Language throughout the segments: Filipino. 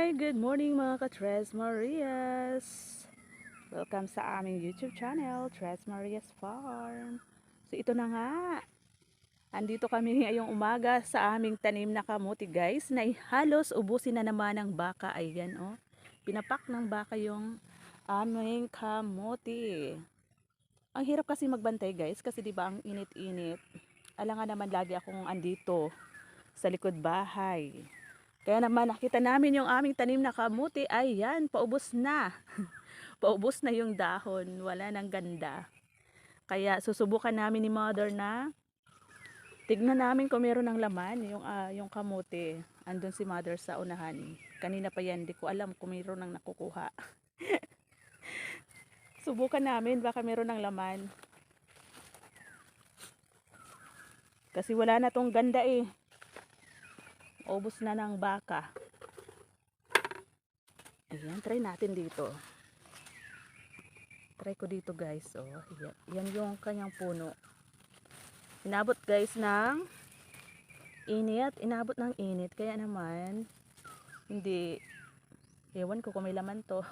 Hi! Good morning mga ka-Tres Marias! Welcome sa aming YouTube channel, Tres Marias Farm. So ito na nga, andito kami ngayong umaga sa aming tanim na kamuti guys, na halos ubusin na naman ng baka. Ayan oh, pinapak ng baka yung aming kamuti. Ang hirap kasi magbantay guys, kasi diba ang init-init. Alangan naman lagi akong andito sa likod bahay. Kaya naman nakita namin yung aming tanim na kamuti, ayan, paubos na. Paubos na yung dahon, wala nang ganda. Kaya susubukan namin ni Mother na tignan namin kung meron ng laman yung kamuti. Andun si Mother sa unahan. Kanina pa yan, di ko alam kung meron ng nakukuha. Subukan namin, baka meron ng laman. Kasi wala na tong ganda eh. Ubos na ng baka. Ayan, try natin dito. Try ko dito guys. Oh, yan yung kanyang puno. Inabot guys ng init. Inabot ng init. Kaya naman, hindi, ewan ko kung may laman to.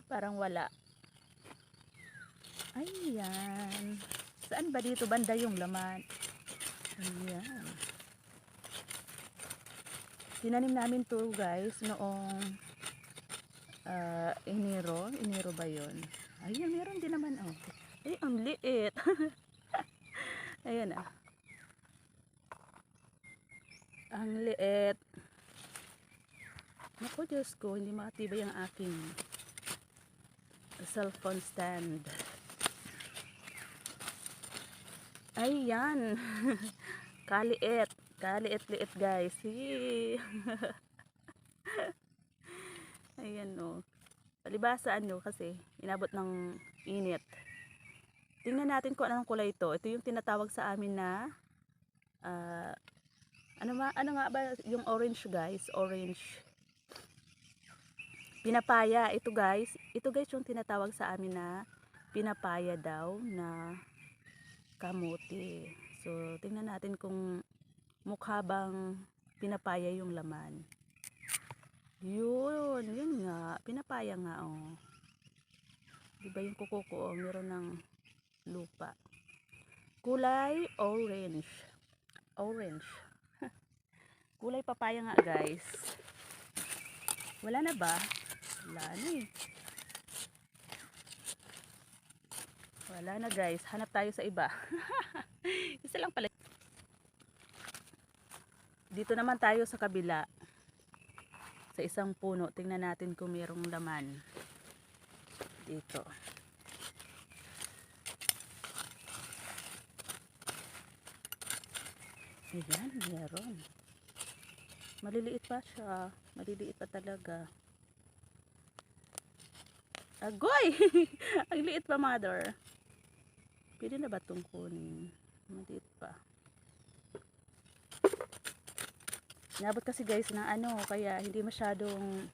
Parang wala. Ayan. Saan ba dito banda yung laman? Ayan. Tinanim namin to guys noong Enero ba yun? Ayun, meron din naman oh. Ay, ang liit. Ayan ah. Ang liit. Ako Diyos ko, hindi matibay ang aking cellphone stand. Ayan. Kaliit. Kaliit-liit guys. Ayan o. Palibasaan nyo kasi inabot ng init. Tingnan natin kung anong kulay ito. Ito yung tinatawag sa amin na ano nga ba yung orange guys? Orange. Pinapaya. Ito guys yung tinatawag sa amin na pinapaya daw na kamuti. So tingnan natin kung mukha bang pinapaya yung laman. Yun nga, pinapaya nga oh. Diba yung kuko ko oh, meron ng lupa. Kulay orange. Orange. Kulay papaya nga guys. Wala na ba? Wala na eh. Wala na guys. Hanap tayo sa iba. Isa lang pala. Dito naman tayo sa kabila. Sa isang puno. Tingnan natin kung mayroong laman. Dito. Ayan, meron. Maliliit pa siya. Maliliit pa talaga. Agoy! Ang liit pa Mother. Pwede na ba itong kunin? Maliit pa. Inabot kasi guys ng kaya hindi masyadong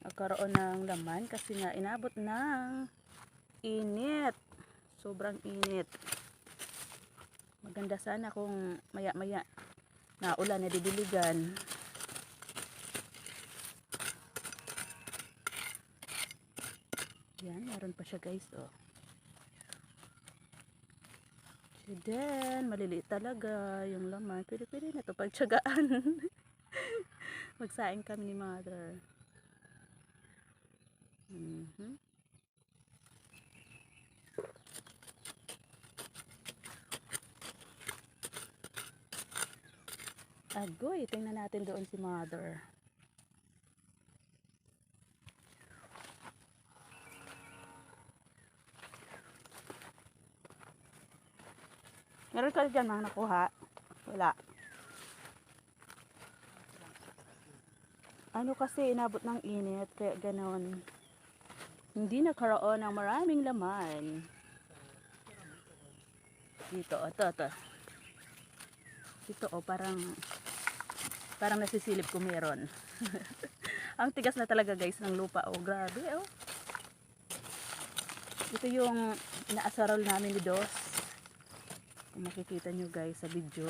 nagkaroon ng laman kasi nga inabot ng init. Sobrang init. Maganda sana kung maya-maya na ulan na didiligan. Yan, meron pa siya guys oh. Then, maliliit talaga yung laman. Pwede na ito pagtsagaan. Magsaing kami ni Mother. Agoy, tingnan natin doon si Mother. Meron ka dyan mga nakuha? Wala. Ano kasi inabot ng init kaya ganon. Hindi nagkaroon ng maraming laman. Dito, ito. Dito parang nasisilip ko meron. Ang tigas na talaga guys ng lupa oh, grabe oh. Ito yung inaasarol namin ni Dos. Kung makikita nyo guys sa video.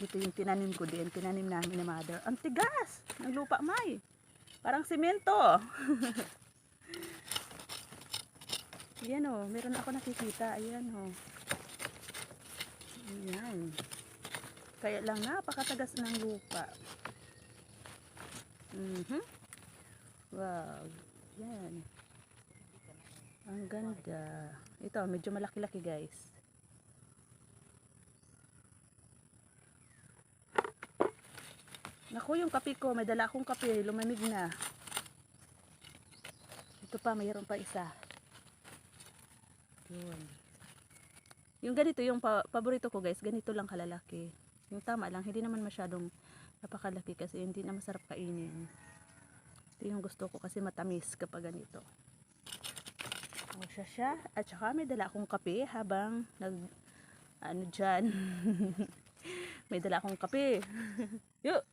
Ito yung tinanim ko din. Tinanim namin ni mother. Ang tigas ng lupa, May. Parang simento. Ayan o. Meron ako nakikita. Ayan o. Ayan. Kaya lang napakatagas ng lupa. Wow. Yan. Ang ganda. Ito, medyo malaki-laki guys. Naku, yung kape ko, may dala akong kape, lumamig na. Ito pa, mayroon pa isa. Yun. Yung ganito, yung paborito ko guys, ganito lang kalalaki. Yung tama lang, hindi naman masyadong napakalaki kasi hindi na masarap kainin. Ito yung gusto ko kasi matamis kapag ganito. O siya. At saka may dala akong kape habang ano dyan. May dala akong kape. Yuk!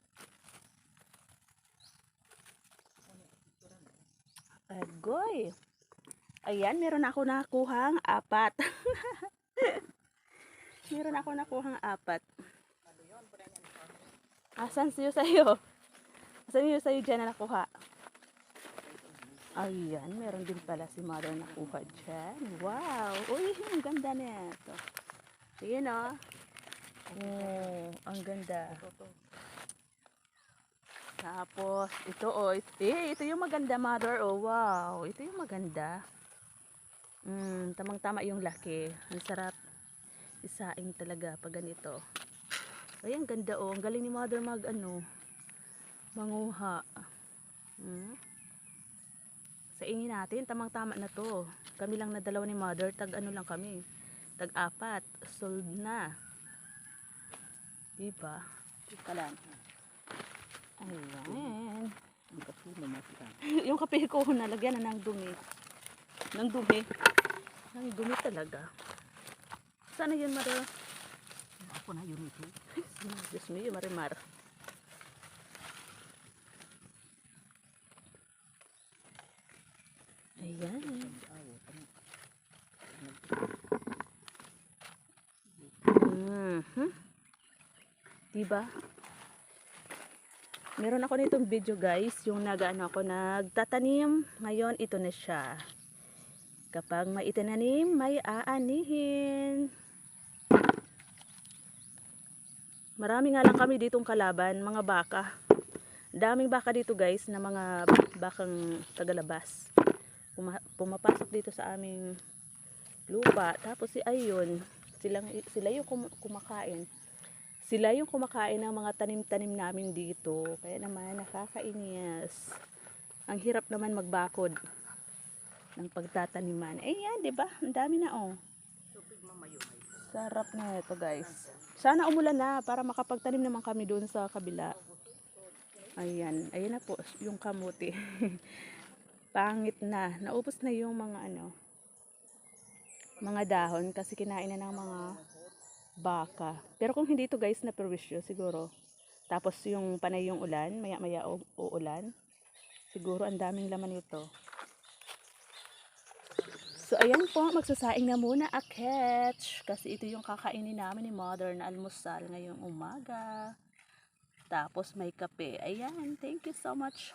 Agoy! Ayan, meron ako nakuhang 4. Meron ako nakuhang 4. Asan siyo sa'yo? Asan siyo sa'yo dyan na nakuha? Ayan, meron din pala si mother nakuha dyan. Wow! Uy, ang ganda na ito. Ayan o. Oh, ang ganda. Tapos, ito o. Ito yung maganda, mother. Oh, wow. Ito yung maganda. Tamang-tama yung laki. Ang sarap isaing talaga pag ganito. Ay, ang ganda o. Ang galing ni mother manguha. Sa ingin natin, tamang-tama na to. Kami lang na dalawa ni mother. Tag-ano lang kami. Tag-4. Sold na. Diba? Ika lang. Ayan. Yung kape ko nalagyan na ng dumi. Ng dumi. Ng dumi talaga. Sana yun, mother? Ako na yun ito. Diyos mo yun, marimar. Ayan. Diba? Meron ako nitong video guys, yung nagtatanim. Ngayon ito na siya. Kapag may itinanim, may aanihin. Marami nga lang kami ditong kalaban, mga baka. Daming baka dito guys, na mga bakang tagalabas. Pumapasok dito sa aming lupa. Tapos ayun, sila yung kumakain. Sila yung kumakain ng mga tanim-tanim namin dito. Kaya naman nakakainis. Ang hirap naman magbakod ng pagtataniman. Ayan, 'di ba? Ang dami na oh. Sarap na ito, guys. Sana umulan na para makapagtanim naman kami doon sa kabila. Ayan, ayan na po yung kamuti. Pangit na. Naubos na yung mga dahon kasi kinain na ng mga baka. Pero kung hindi ito guys na perwisyo siguro. Tapos yung panay yung ulan, maya-maya uulan. Siguro ang daming laman ito. So ayan po, magsasaing na muna aketch. Kasi ito yung kakainin namin ni mother na almusal ngayong umaga. Tapos may kape. Ayan, thank you so much.